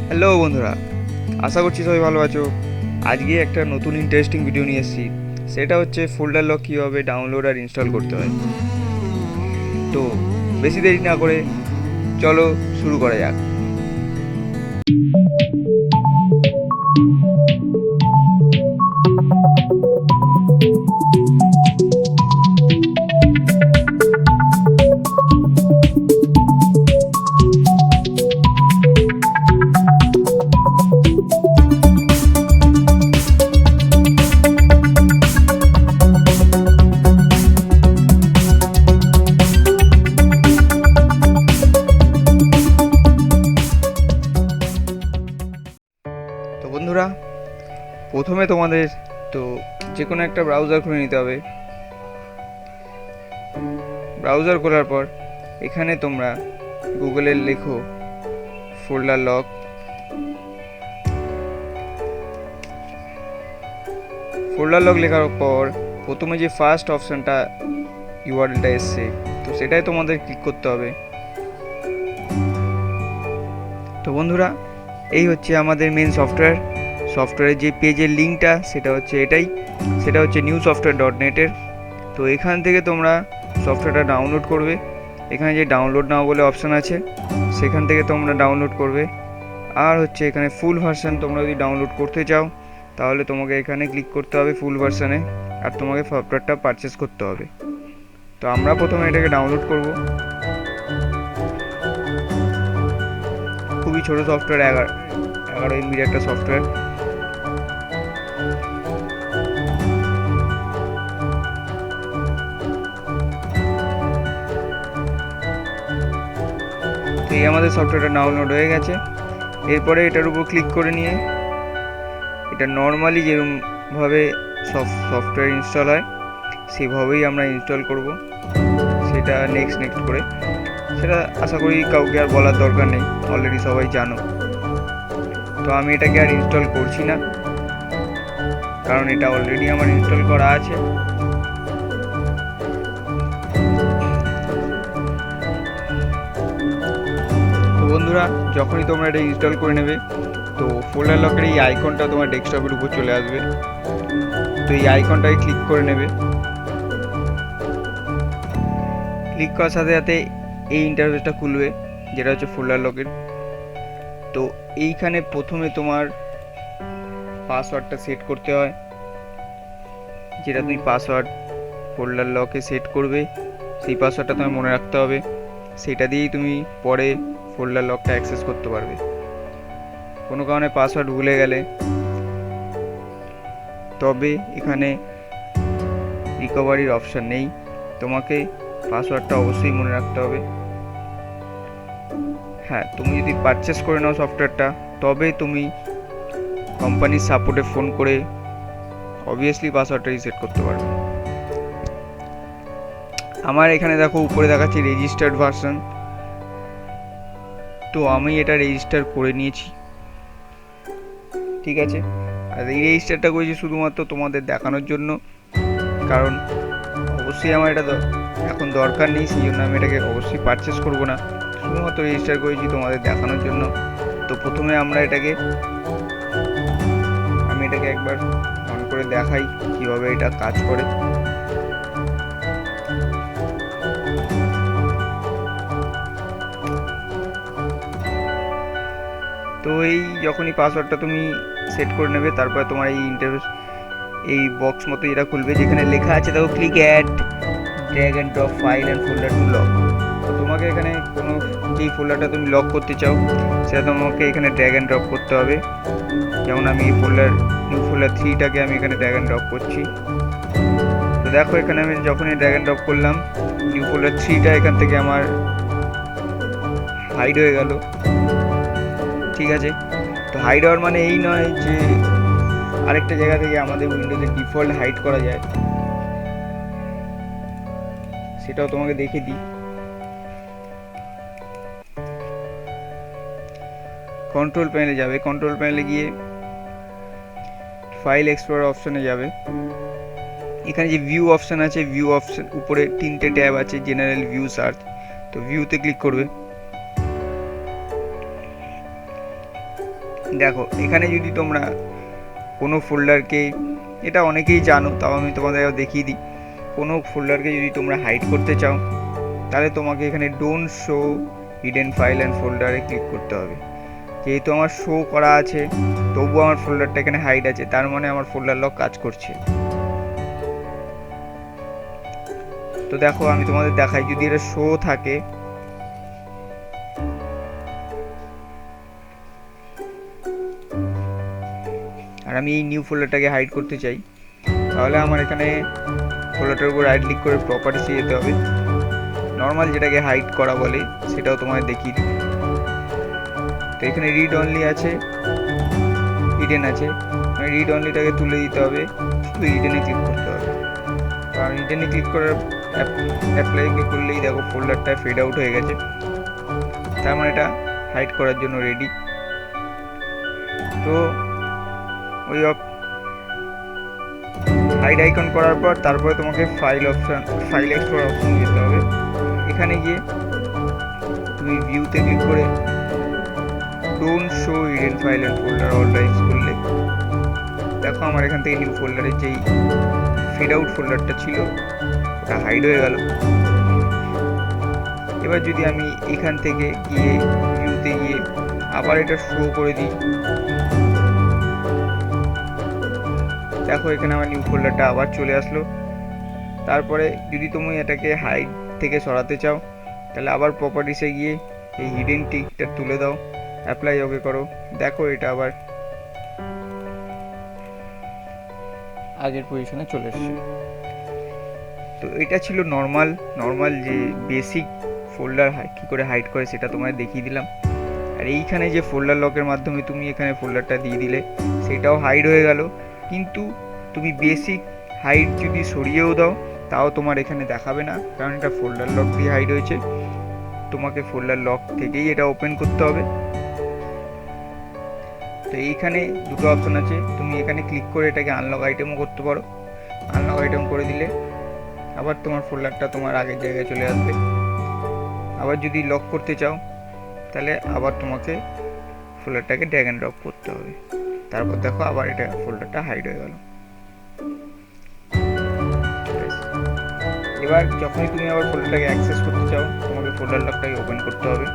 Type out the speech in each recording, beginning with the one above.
Hello বন্ধুরা, আশা করছি সবাই ভালো আছো। আজকে একটা নতুন ইন্টারেস্টিং ভিডিও নিয়ে এসেছি। সেটা হচ্ছে ফোল্ডার লক কীভাবে ডাউনলোড আর ইনস্টল করতে হয়। তো বেশি দেরি না করে চলো শুরু করা যাক। তো বন্ধুরা, প্রথমে তোমাদের তো যে কোনো একটা ব্রাউজার খুলে নিতে হবে। ব্রাউজার খোলার পর এখানে তোমরা গুগলে লেখো ফোল্ডার লক। ফোল্ডার লক লেখার পর প্রথমে যে ফার্স্ট অপশানটা ইউআরএলটা এসছে, তো সেটাই তোমাদের ক্লিক করতে হবে। তো বন্ধুরা, এই হচ্ছে আমাদের মেন সফটওয়্যারের যে পেজের লিঙ্কটা সেটা হচ্ছে এটাই, সেটা হচ্ছে newsoftware.net-এর। তো এখান থেকে তোমরা সফটওয়্যারটা ডাউনলোড করবে। এখানে যে ডাউনলোড নাও বলে অপশান আছে, সেখান থেকে তোমরা ডাউনলোড করবে। আর হচ্ছে এখানে ফুল ভার্সান তোমরা যদি ডাউনলোড করতে চাও তাহলে তোমাকে এখানে ক্লিক করতে হবে ফুল ভার্সানে, আর তোমাকে সফটওয়্যারটা পারচেস করতে হবে। তো আমরা প্রথমে এটাকে ডাউনলোড করব। খুবই ছোটো সফটওয়্যার, 11 MB একটা সফটওয়্যার। তো এই আমাদের সফটওয়্যারটা ডাউনলোড হয়ে গেছে। এরপরে এটার উপর ক্লিক করে নিয়ে এটা নর্মালি যেরকমভাবে সফটওয়্যার ইনস্টল হয় সেভাবেই আমরা ইনস্টল করব। সেটা নেক্সট করে, সেটা আশা করি কাউকে আর বলার দরকার নেই, অলরেডি সবাই জানো। তো আমি এটাকে আর ইনস্টল করছি না, কারণ এটা অলরেডি আমার ইনস্টল করা আছে। তো বন্ধুরা, যখনই তোমরা এটা ইনস্টল করে নেবে তো ফোল্ডার লকের এই আইকনটা তোমার ডেস্কটপের উপর চলে আসবে। তো এই আইকনটায় ক্লিক করে নেবে। ক্লিক করার সাথে সাথে এই ইন্টারফেসটা খুলবে, যেটা হচ্ছে ফোল্ডার লকের। তো এইখানে প্রথমে তোমার পাসওয়ার্ডটা সেট করতে হয়, যেটা তুমি পাসওয়ার্ড ফোল্ডার লকে সেট করবে সেই পাসওয়ার্ডটা তোমার মনে রাখতে হবে। সেটা দিয়েই তুমি পরে ফোল্ডার লকটা অ্যাক্সেস করতে পারবে। কোনো কারণে পাসওয়ার্ড ভুলে গেলে তবে এখানে রিকভারির অপশান নেই, তোমাকে পাসওয়ার্ডটা অবশ্যই মনে রাখতে হবে। হ্যাঁ, তুমি যদি পারচেস করে নাও সফটওয়্যারটা তবে তুমি কোম্পানির সাপোর্টে ফোন করে অবভিয়াসলি পাসওয়ার্ডটা রিসেট করতে পারবে। আমার এখানে দেখো উপরে দেখাচ্ছে রেজিস্টার্ড ভার্সন, তো আমি এটা রেজিস্টার করে নিয়েছি। ঠিক আছে, আর এই রেজিস্টারটা করেছি শুধুমাত্র তোমাদের দেখানোর জন্য, কারণ অবশ্যই আমার এটা এখন দরকার নেই, সেই জন্য আমি এটাকে অবশ্যই পারচেস করব না, শুধুমাত্র রেজিস্টার করেছি তোমাদের দেখানোর জন্য। তো প্রথমে আমি এটাকে একবার অন করে দেখাই কিভাবে এটা কাজ করে। তো এই যখনই পাসওয়ার্ডটা তুমি সেট করে নেবে তারপরে তোমার এই ইন্টারফেস এই বক্স মতো এটা খুলবে, যেখানে লেখা আছে দেখো click add drag and drop file and folder to lock. তো তোমাকে এখানে কোনো যেই ফোল্ডারটা তুমি লক করতে চাও সেটা তোমাকে এখানে ড্র্যাগ অ্যান্ড ড্রপ করতে হবে। যেমন আমি এই নিউ ফোল্ডার 3টাকে আমি এখানে ড্র্যাগ অ্যান্ড ড্রপ করছি। তো দেখো এখানে আমি যখনই ড্র্যাগ অ্যান্ড ড্রপ করলাম নিউ ফোল্ডার 3টা এখান থেকে আমার হাইড হয়ে গেল। ঠিক আছে, তো হাইড হওয়ার মানে এই নয় যে আরেকটা জায়গা থেকে আমাদের উইন্ডোজে ডিফল্ট হাইড করা যায়, সেটাও তোমাকে দেখে দিই। কন্ট্রোল প্যানেলে যাবে, কন্ট্রোল প্যানেলে গিয়ে ফাইল এক্সপ্লোরার অপশানে যাবে। এখানে যে ভিউ অপশান আছে, ভিউ অপশান উপরে 3টে ট্যাব আছে, জেনারেল, ভিউ, সার্চ। তো ভিউতে ক্লিক করবে। দেখো এখানে যদি তোমরা কোনো ফোল্ডারকে, এটা অনেকেই জানো তাও আমি তোমাদের দেখিয়ে দিই, কোনো ফোল্ডারকে যদি তোমরা হাইড করতে চাও তাহলে তোমাকে এখানে don't show hidden file and ফোল্ডারে ক্লিক করতে হবে। যেহেতু আমার শো করা আছে তবুও আমার ফোল্ডারটা এখানে হাইড আছে, তার মানে আমার ফোল্ডার লক কাজ করছে। তো দেখো আমি তোমাদের দেখাই, যদি এটা শো থাকে আর আমি এই নিউ ফোল্ডারটাকে হাইড করতে চাই, তাহলে আমার এখানে ফোল্ডারটার উপর রাইট ক্লিক করে প্রপার্টিসে যেতে হবে। নর্মাল যেটাকে হাইড করা বলে সেটাও তোমাদের দেখিয়ে দিই। তো এখানে রিড অনলি আছে, হিডেন আছে, রিড অনলিটাকে তুলে দিতে হবে, শুধু হিডেনে ক্লিক করতে হবে। তো আমি হিডেনে ক্লিক করার অ্যাপ্লাই করলেই দেখো ফোল্ডারটা ফেড আউট হয়ে গেছে, তার মানে এটা হাইড করার জন্য রেডি। তো ওই হাইড আইকন করার পর তারপরে তোমাকে ফাইল এক্সপ্লোর অপশন যেতে হবে। এখানে গিয়ে তুমি ভিউতে ক্লিক করে don't show hidden file and folder all types করলে দেখো আমার এখান থেকে নিউ ফোল্ডারের যেই ফেড আউট ফোল্ডারটা ছিল ওটা হাইড হয়ে গেল। এবার যদি আমি এখান থেকে গিয়ে ভিউতে গিয়ে আবার এটা শো করে দিই, দেখো এখানে আমার নিউ ফোল্ডারটা আবার চলে আসলো। তারপরে যদি তুমি এটাকে হাইড থেকে সরাতে চাও তাহলে আবার প্রপার্টিসে গিয়ে এই হিডেন টিকটা তুলে দাও, অ্যাপ্লাই ওকে করো, দেখো এটা আবার আগের পজিশনে চলে এসেছে। তো এটা ছিল নর্মাল যে বেসিক ফোল্ডার কী করে হাইড করে সেটা তোমায় দেখিয়ে দিলাম। আর এইখানে যে ফোল্ডার লকের মাধ্যমে তুমি এখানে ফোল্ডারটা দিয়ে দিলে সেটাও হাইড হয়ে গেল, কিন্তু তুমি বেসিক হাইড যদি সরিয়েও দাও তাও তোমার এখানে দেখাবে না, কারণ এটা ফোল্ডার লক দিয়ে হাইড হয়েছে। তোমাকে ফোল্ডার লক থেকেই এটা ওপেন করতে হবে। তো এইখানে দুটো অপশন আছে, তুমি এখানে ক্লিক করে এটাকে আনলক আইটেমও করতে পারো। আনলক আইটেম করে দিলে আবার তোমার ফোল্ডারটা তোমার আগের জায়গায় চলে আসবে। আবার যদি লক করতে চাও তাহলে আবার তোমাকে ফোল্ডারটাকে ড্র্যাগ অ্যান্ড ড্রপ করতে হবে, তারপর দেখো আবার এটা ফোল্ডারটা হাইড হয়ে গেল। এবার যখনই তুমি আবার ফোল্ডারটাকে অ্যাক্সেস করতে চাও তোমাকে ফোল্ডার লকটাকে ওপেন করতে হবে।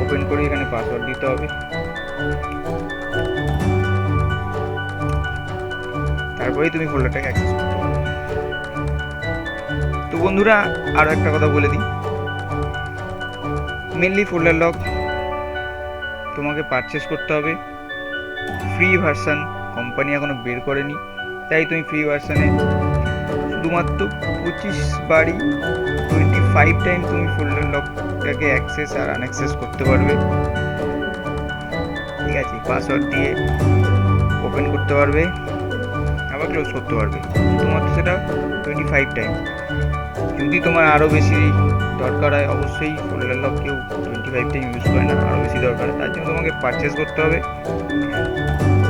ওপেন করে এখানে পাসওয়ার্ড দিতে হবে, তারপরেই তুমি ফোল্ডারটাকে অ্যাক্সেস করতে পারবে। তো বন্ধুরা আরও একটা কথা বলে দিই, মেনলি ফোল্ডার লক তোমাকে পারচেস করতে হবে। ফ্রি ভার্সান কোম্পানি এখনো বের করেনি, তাই তুমি ফ্রি ভার্সানে শুধুমাত্র 25 বারই 25 টাইম তুমি ফোল্ডার লকটাকে অ্যাক্সেস আর আনঅ্যাক্সেস করতে পারবে। ঠিক আছে, পাসওয়ার্ড দিয়ে ওপেন করতে পারবে আবার ক্লোজ করতে পারবে, শুধুমাত্র সেটা 25 টাইম। যদি তোমার আরও বেশি দরকার হয়, অবশ্যই ফোল্ডার লক কেউ 25 টাইম ইউজ করে না, আরও বেশি দরকার হয় তার জন্য তোমাকে পারচেস করতে হবে।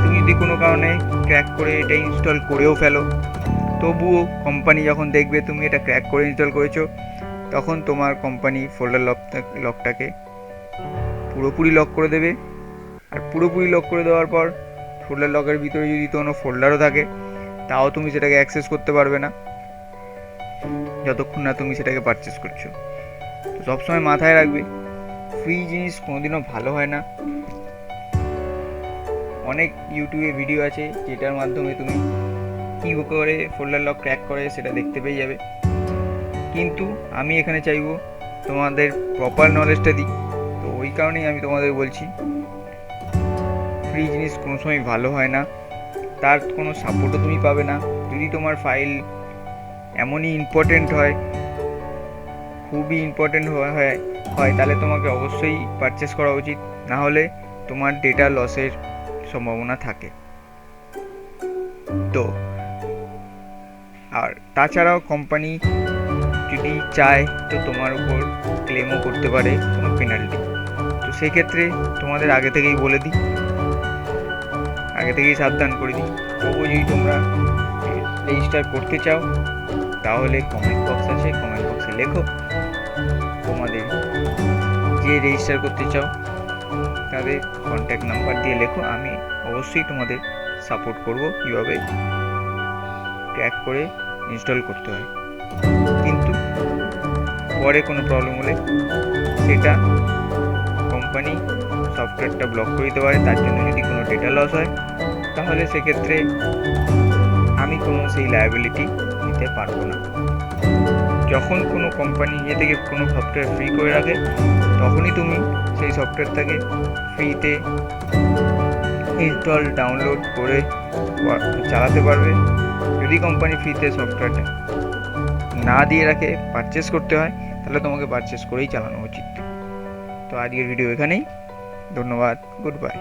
তুমি যদি কোনো কারণে ক্র্যাক করে এটা ইনস্টল করেও ফেলো, তবুও কোম্পানি যখন দেখবে তুমি এটা ক্র্যাক করে ইনস্টল করেছো তখন তোমার কোম্পানি ফোল্ডার লকটাকে পুরোপুরি লক করে দেবে। আর পুরোপুরি লক করে দেওয়ার পর ফোল্ডার লকের ভিতরে যদি কোনো ফোল্ডারও থাকে তাও তুমি সেটাকে অ্যাক্সেস করতে পারবে না যতক্ষণ না তুমি সেটাকে পারচেস করছো। তো সবসময় মাথায় রাখবে, ফ্রি জিনিস কোনোদিনও ভালো হয় না। অনেক ইউটিউবে ভিডিও আছে যেটার মাধ্যমে তুমি কী করে ফোল্ডার লক ক্র্যাক করে সেটা দেখতে পেয়ে যাবে, কিন্তু আমি এখানে চাইবো তোমাদের প্রপার নলেজটা দিই। তো ওই কারণেই আমি তোমাদের বলছি ফ্রি জিনিস কোনো সময় ভালো হয় না, তার কোনো সাপোর্টও তুমি পাবে না। যদি তোমার ফাইল এমনই ইম্পর্টেন্ট হয়, খুবই ইম্পর্টেন্ট হয় তাহলে তোমাকে অবশ্যই পারচেস করা উচিত, না হলে তোমার ডেটা লসের সম্ভাবনা থাকে। তো আর তাছাড়াও কোম্পানি যদি চায় তো তোমার উপর ক্লেমও করতে পারে কোনো পেনাল্টি। তো সেক্ষেত্রে তোমাদের আগে থেকেই বলে দিই, আগে থেকেই সাবধান করে দিই। তবুও যদি তোমরা রেজিস্টার করতে চাও তাহলে কমেন্ট বক্স আছে, কমেন্ট বক্সে লেখো তোমাদের যে রেজিস্টার করতে চাও। তাদের কন্ট্যাক্ট নাম্বার দিয়ে লেখো, আমি অবশ্যই তোমাদের সাপোর্ট করব কীভাবে ক্র্যাক করে ইনস্টল করতে হয়। কিন্তু পরে কোনো প্রবলেম হলে সেটা কোম্পানি সফটওয়্যারটা ব্লক করে দিতে পারে। তার জন্য যদি কোনো ডেটা লস হয় তাহলে সেক্ষেত্রে আমি কোনো সেই লায়াবিলিটি নিতে পারবো না। যখন কোনো কোম্পানি নিজে থেকে কোনো সফটওয়্যার ফ্রি করে রাখে তখনই তুমি সেই সফটওয়্যারটাকে ফ্রিতে ইনস্টল ডাউনলোড করে চালাতে পারবে। যদি কোম্পানি ফ্রিতে সফটওয়্যারটা না দিয়ে রাখে, পারচেস করতে হয়, তাহলে তোমাকে পারচেস করেই চালানো উচিত। তো আজকের ভিডিও এখানেই। ধন্যবাদ, গুড বাই।